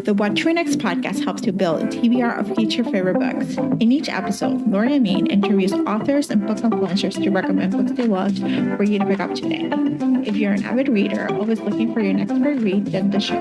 The What to Next podcast helps you build a TBR of future favorite books. In each episode, Lauren and Maine interviews authors and book influencers to recommend books they loved for you to pick up today. If you're an avid reader, always looking for your next great read, then the show.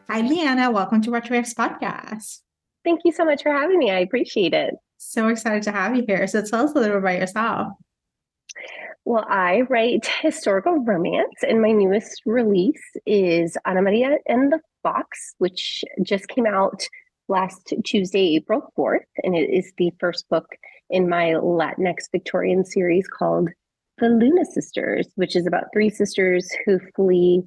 Hi, Liana. Welcome to What to Next podcast. Thank you so much for having me. I appreciate it. So excited to have you here. So tell us a little bit about yourself. Well, I write historical romance, and my newest release is Ana Maria and the Fox, which just came out last Tuesday, April 4th. And it is the first book in my Latinx Victorian series called The Luna Sisters, which is about three sisters who flee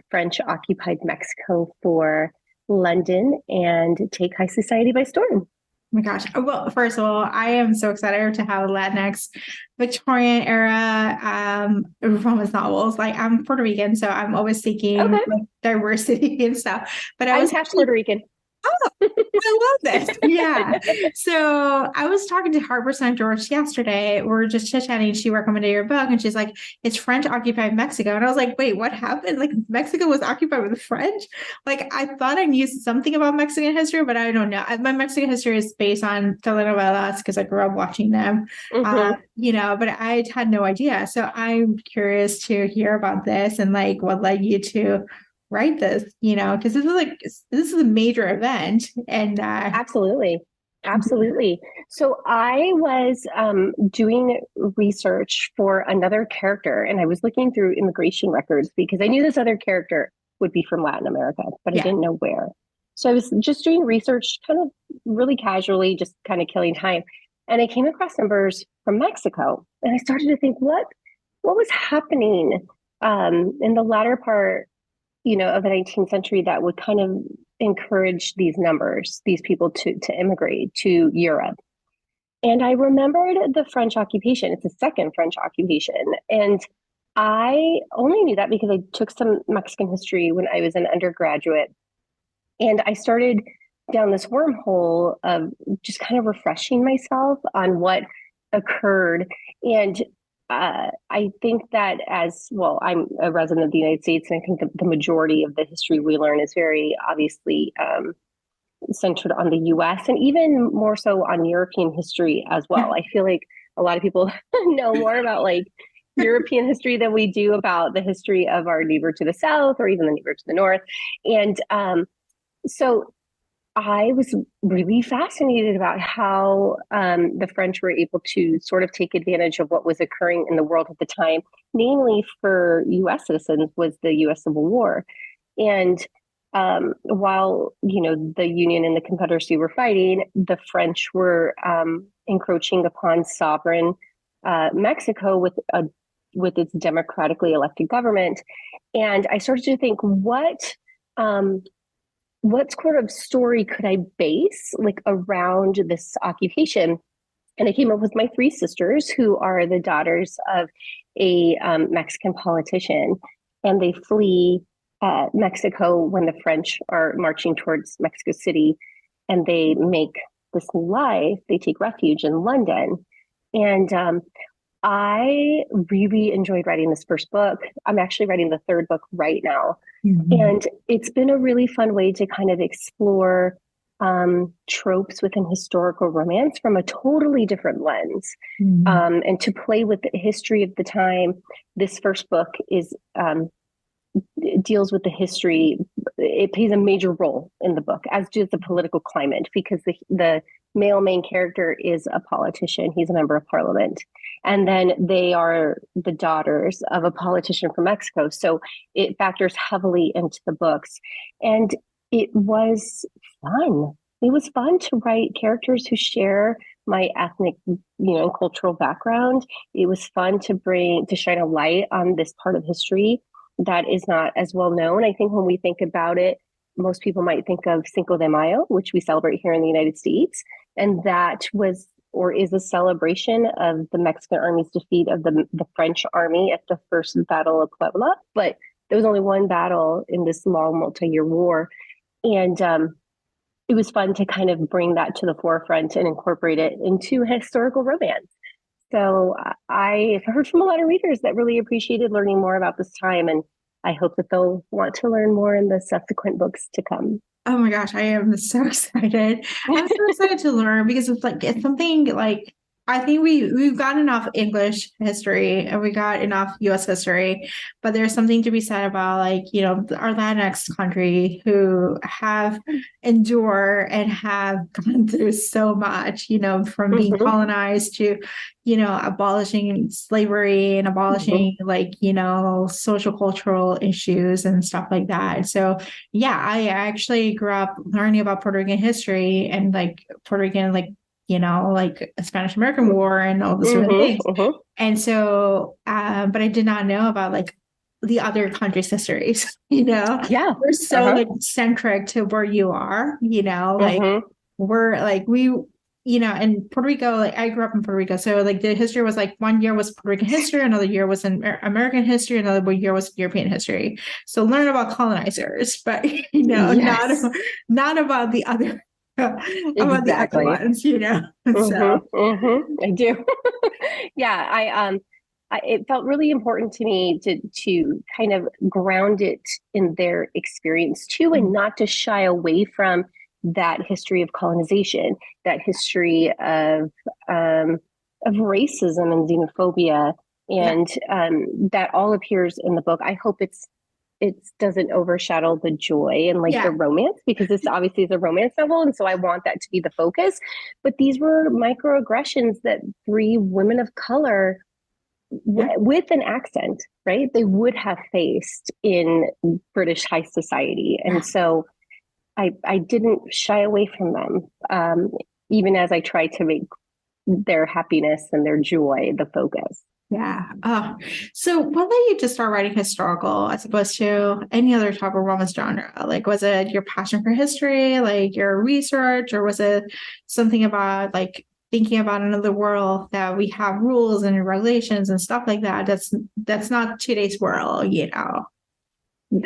French-occupied Mexico for London and take high society by storm. Oh my gosh. Well, first of all, I am so excited to have Latinx Victorian era romance novels. Like, I'm Puerto Rican, so I'm always seeking like, diversity and stuff. But I was half Puerto Rican. Oh, I love this. Yeah. So I was talking to Harper St. George yesterday. We were just chit-chatting. She recommended your book and she's like, it's French occupied Mexico. And I was like, wait, what happened? Like, Mexico was occupied with the French? Like, I thought I knew something about Mexican history, but I don't know. My Mexican history is based on telenovelas because I grew up watching them, but I had no idea. So I'm curious to hear about this and like what led you to write this, because this is a major event. And Absolutely. So I was doing research for another character, and I was looking through immigration records because I knew this other character would be from Latin America, but I didn't know where. So I was just doing research kind of really casually, just kind of killing time. And I came across numbers from Mexico, and I started to think, what was happening in the latter part of the 19th century that would kind of encourage these people to immigrate to Europe. And I remembered the French occupation. It's the second French occupation. And I only knew that because I took some Mexican history when I was an undergraduate. And I started down this wormhole of just kind of refreshing myself on what occurred. And I think that as well, I'm a resident of the United States, and I think the majority of the history we learn is very obviously centered on the U.S. and even more so on European history as well. I feel like a lot of people know more about like European history than we do about the history of our neighbor to the south or even the neighbor to the north. And so I was really fascinated about how the French were able to sort of take advantage of what was occurring in the world at the time, namely for U.S. citizens, was the U.S. Civil War. And while, the Union and the Confederacy were fighting, the French were encroaching upon sovereign Mexico with its democratically elected government. And I started to think, what sort of story could I base like around this occupation? And I came up with my three sisters, who are the daughters of a Mexican politician, and they flee Mexico when the French are marching towards Mexico City, and they make this new life. They take refuge in London. And I really enjoyed writing this first book. I'm actually writing the third book right now. And it's been a really fun way to kind of explore tropes within historical romance from a totally different lens, and to play with the history of the time. This first book deals with the history. It plays a major role in the book, as does the political climate, because the male main character is a politician. He's a member of parliament. And then they are the daughters of a politician from Mexico. So it factors heavily into the books. And it was fun. It was fun to write characters who share my ethnic, and cultural background. It was fun to shine a light on this part of history that is not as well known. I think when we think about it, most people might think of Cinco de Mayo, which we celebrate here in the United States. And that was or is a celebration of the Mexican army's defeat of the French army at the First Battle of Puebla. But there was only one battle in this long multi-year war. And it was fun to kind of bring that to the forefront and incorporate it into historical romance. So I heard from a lot of readers that really appreciated learning more about this time. And I hope that they'll want to learn more in the subsequent books to come. Oh my gosh, I am so excited. I'm so excited to learn because it's something like I think we've got enough English history and we got enough US history, but there's something to be said about like, our Latinx country who have endured and have gone through so much, from being colonized to, abolishing slavery and abolishing like, social cultural issues and stuff like that. So yeah, I actually grew up learning about Puerto Rican history and like Puerto Rican, like, like a Spanish American War and all this sort of things. And so, but I did not know about like the other countries' histories, Yeah. We're so like centric to where you are, like we're like, in Puerto Rico, like I grew up in Puerto Rico. So like the history was like 1 year was Puerto Rican history, another year was American history, another year was European history. So learn about colonizers, but not about the other about the other ones, So I do. Yeah, it felt really important to me to kind of ground it in their experience too, and not to shy away from that history of colonization, that history of racism and xenophobia, and that all appears in the book. I hope it doesn't overshadow the joy and like the romance, because this obviously is a romance novel, and so I want that to be the focus. But these were microaggressions that 3 women of color with an accent, right, they would have faced in British high society, and so I didn't shy away from them, even as I tried to make their happiness and their joy the focus. Yeah. So what led you to start writing historical as opposed to any other type of romance genre? Like, was it your passion for history, like your research, or was it something about like thinking about another world that we have rules and regulations and stuff like that? That's not today's world,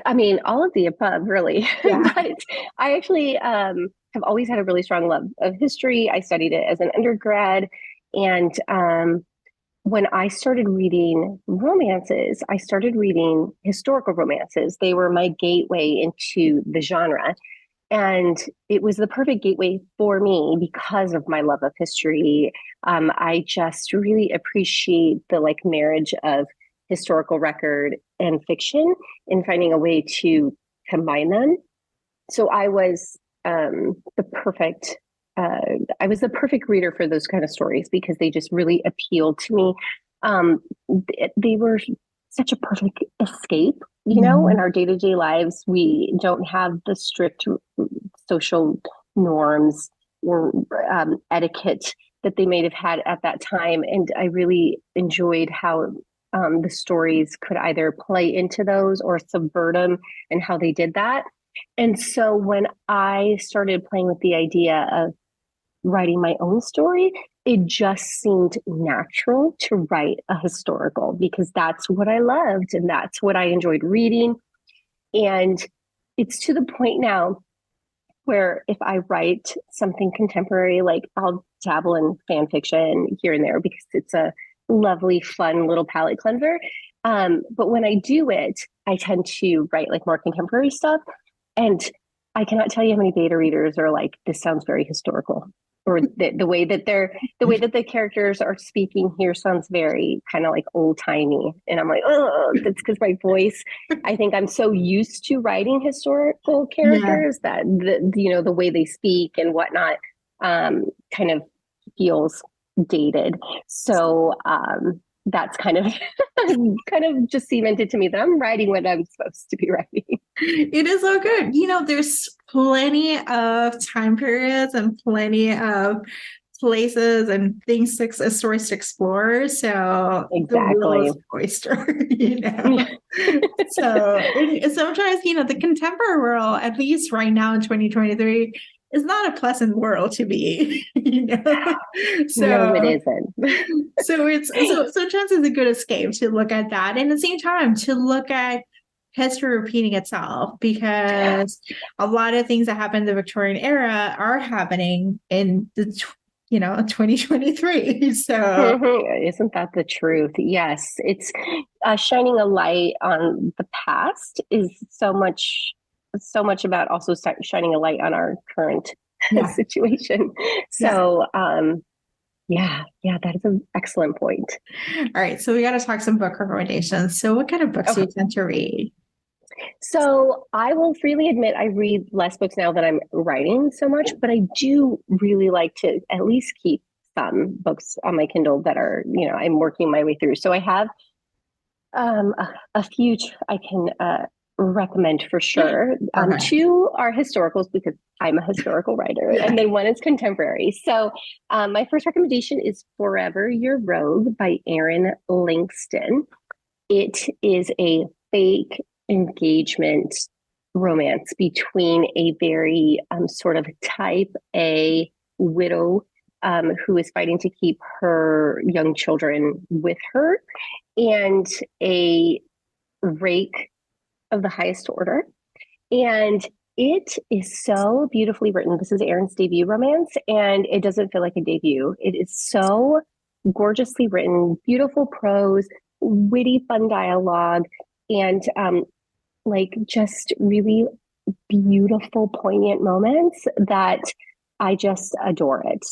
I mean, all of the above, really. Yeah. But I actually have always had a really strong love of history. I studied it as an undergrad, and when I started reading romances, I started reading historical romances. They were my gateway into the genre. And it was the perfect gateway for me because of my love of history. I just really appreciate the like marriage of historical record and fiction and finding a way to combine them. So I was the perfect reader for those kind of stories because they just really appealed to me. They were such a perfect escape, in our day-to-day lives. We don't have the strict social norms or etiquette that they may have had at that time. And I really enjoyed how the stories could either play into those or subvert them, and how they did that. And so when I started playing with the idea of writing my own story, it just seemed natural to write a historical because that's what I loved and that's what I enjoyed reading. And it's to the point now where if I write something contemporary, like I'll dabble in fan fiction here and there because it's a lovely, fun little palate cleanser. But when I do it, I tend to write like more contemporary stuff. And I cannot tell you how many beta readers are like, this sounds very historical. Or the way that the characters are speaking here sounds very kind of like old timey. And I'm like, oh, that's because my voice, I think I'm so used to writing historical characters that the way they speak and whatnot kind of feels dated. So that's kind of just cemented to me that I'm writing what I'm supposed to be writing. It is so good. There's plenty of time periods and plenty of places and things stories to explore. So exactly, the world is oyster, So sometimes, the contemporary world, at least right now in 2023, is not a pleasant world to be, So no, it isn't. so chance is a good escape to look at that, and at the same time to look at history repeating itself, because a lot of things that happened in the Victorian era are happening in the 2023. So Isn't that the truth? Yes, it's shining a light on the past is so much about also shining a light on our current yeah, situation. yeah. So, yeah, that is an excellent point. All right. So we got to talk some book recommendations. So what kind of books do you Okay. tend to read? So I will freely admit I read less books now that I'm writing so much, but I do really like to at least keep some books on my Kindle that are, I'm working my way through. So I have a few I can recommend for sure. Okay. Two are historicals because I'm a historical writer, Yeah. and then one is contemporary. So my first recommendation is Forever Your Rogue by Erin Langston. It is a fake engagement romance between a very sort of type A widow who is fighting to keep her young children with her and a rake of the highest order. And it is so beautifully written. This is Erin's debut romance, and it doesn't feel like a debut. It is so gorgeously written, beautiful prose, witty, fun dialogue, and like just really beautiful, poignant moments that I just adore it.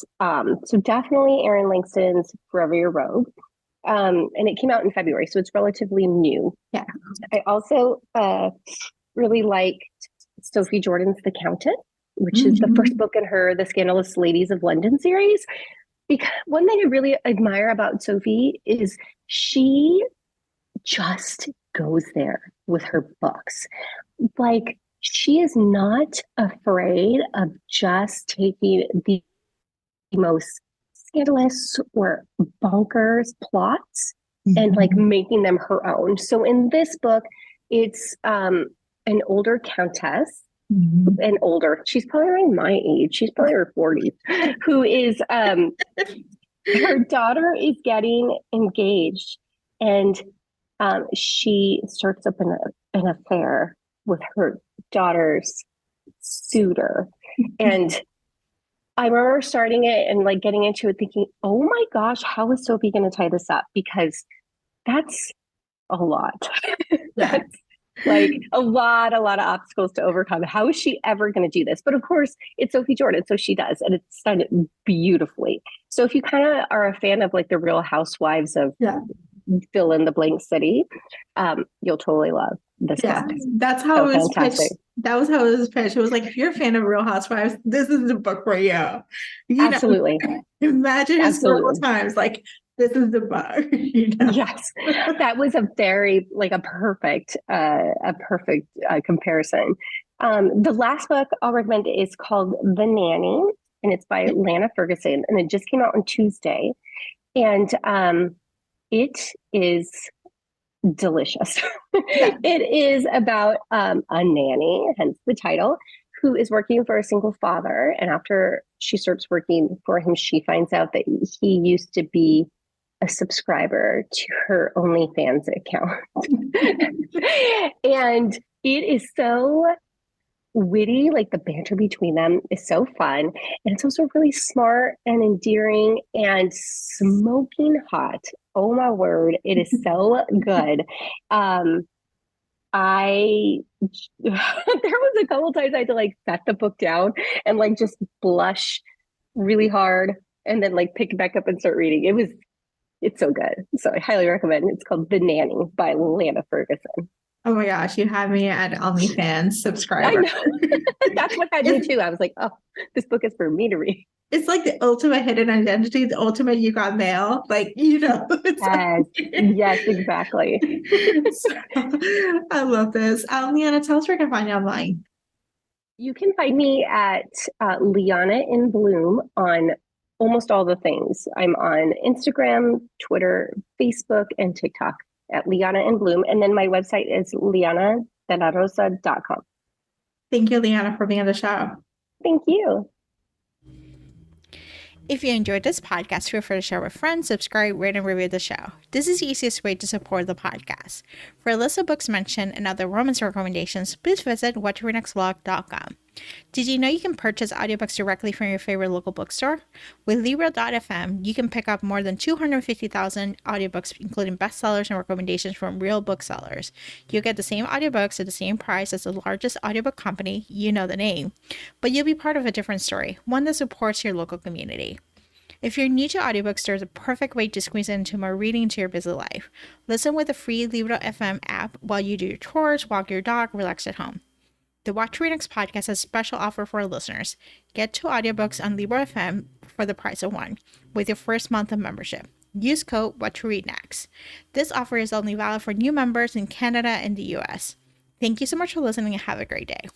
So definitely Erin Langston's Forever Your Rogue. And it came out in February, so it's relatively new. Yeah. I also really liked Sophie Jordan's The Countess, which is the first book in her The Scandalous Ladies of London series. Because one thing I really admire about Sophie is she just goes there with her books. Like, she is not afraid of just taking the most scandalous or bonkers plots and like making them her own. So in this book, it's an older countess, and older. She's probably around my age. She's probably in her 40s, who is her daughter is getting engaged, and she starts up an affair with her daughter's suitor. And I remember starting it and like getting into it thinking, oh my gosh, how is Sophie going to tie this up? Because that's a lot. Yeah. That's like a lot of obstacles to overcome. How is she ever going to do this? But of course, it's Sophie Jordan, so she does, and it's done beautifully. So if you kind of are a fan of like the Real Housewives of fill in the blank city, you'll totally love this book. That's how So it was fantastic. pitched. That was how it was pitched. It was like, if you're a fan of Real Housewives, this is the book for you. Absolutely. Imagine historical Absolutely. times. Like, this is the book. Yes, that was a very like a perfect comparison. The last book I'll recommend is called The Nanny, and it's by Liana Ferguson, and it just came out on Tuesday, and it is delicious. It is about a nanny, hence the title, who is working for a single father, and after she starts working for him, she finds out that he used to be a subscriber to her OnlyFans account. And it is so witty, like the banter between them is so fun. And it's also really smart and endearing and smoking hot. Oh my word, it is so good. I there was a couple times I had to like set the book down and like just blush really hard and then like pick it back up and start reading. It's so good. So I highly recommend. It's called The Nanny by Liana Ferguson. Oh my gosh, you had me at OnlyFans I subscriber. know. That's what had me too. I was like, oh, this book is for me to read. It's like the ultimate hidden identity, the ultimate you got mail. Like, it's Yes, yes, exactly. So, I love this. Liana, tell us where we can find you online. You can find me at Liana in Bloom on almost all the things. I'm on Instagram, Twitter, Facebook, and TikTok at Liana in Bloom. And then my website is lianadelarosa.com. Thank you, Liana, for being on the show. Thank you. If you enjoyed this podcast, feel free to share with friends, subscribe, rate, and review the show. This is the easiest way to support the podcast. For a list of books mentioned and other romance recommendations, please visit whatyournextblog.com. Did you know you can purchase audiobooks directly from your favorite local bookstore? With Libro.fm, you can pick up more than 250,000 audiobooks, including bestsellers and recommendations from real booksellers. You'll get the same audiobooks at the same price as the largest audiobook company, you know the name, but you'll be part of a different story, one that supports your local community. If you're new to audiobooks, there's a perfect way to squeeze into more reading into your busy life. Listen with the free Libro.fm app while you do your chores, walk your dog, relax at home. The What to Read Next podcast has a special offer for our listeners. Get 2 audiobooks on Libro FM for the price of 1 with your first month of membership. Use code What to Read Next. This offer is only valid for new members in Canada and the US. Thank you so much for listening and have a great day.